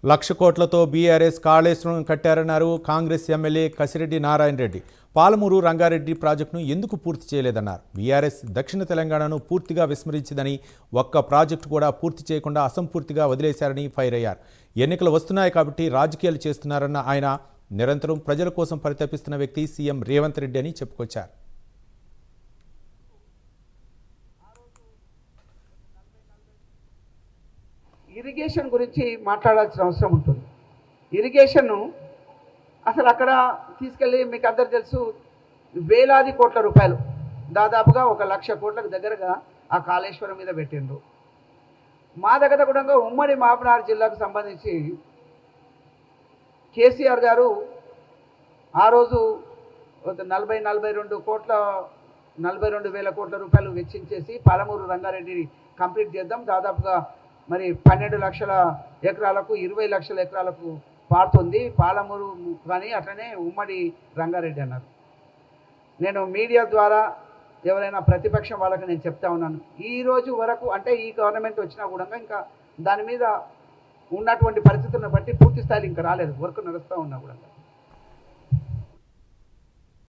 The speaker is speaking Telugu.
లక్ష కోట్లతో బీఆర్ఎస్ కాళేశ్వరం కట్టారన్నారు కాంగ్రెస్ ఎమ్మెల్యే కసిరెడ్డి నారాయణ రెడ్డి. పాలమూరు రంగారెడ్డి ప్రాజెక్టును ఎందుకు పూర్తి చేయలేదన్నారు. బీఆర్ఎస్ దక్షిణ తెలంగాణను పూర్తిగా విస్మరించిందని, ఒక్క ప్రాజెక్టు కూడా పూర్తి చేయకుండా అసంపూర్తిగా వదిలేశారని ఫైర్ అయ్యారు. ఎన్నికలు వస్తున్నాయి కాబట్టి రాజకీయాలు చేస్తున్నారన్న ఆయన నిరంతరం ప్రజల కోసం పరితపిస్తున్న వ్యక్తి సీఎం రేవంత్ రెడ్డి అని చెప్పుకొచ్చారు. ఇరిగేషన్ గురించి మాట్లాడాల్సిన అవసరం ఉంటుంది. ఇరిగేషన్ను అసలు అక్కడ తీసుకెళ్ళి మీకు అందరు తెలుసు, వేలాది కోట్ల రూపాయలు, దాదాపుగా 1,00,000 కోట్లకు దగ్గరగా ఆ కాళేశ్వరం మీద పెట్టిండ్రు. మా దగ్గర కూడా ఉమ్మడి మహబూబ్నగర్ జిల్లాకు సంబంధించి కేసీఆర్ గారు ఆ రోజు 42,000 కోట్ల రూపాయలు వెచ్చించేసి పాలమూరు రంగారెడ్డిని కంప్లీట్ చేద్దాం, దాదాపుగా మరి 12 లక్షల ఎకరాలకు 20 లక్షల ఎకరాలకు పారుతుంది పాలమూరు కానీ అట్లనే ఉమ్మడి రంగారెడ్డి అన్నారు. నేను మీడియా ద్వారా ఎవరైనా ప్రతిపక్షం వాళ్ళకి నేను చెప్తా ఉన్నాను, ఈ రోజు వరకు అంటే ఈ గవర్నమెంట్ వచ్చినా కూడా ఇంకా దాని మీద ఉన్నటువంటి పరిస్థితులను బట్టి పూర్తి స్థాయిలో ఇంకా రాలేదు, వర్క్ నడుస్తూ ఉన్నా కూడా.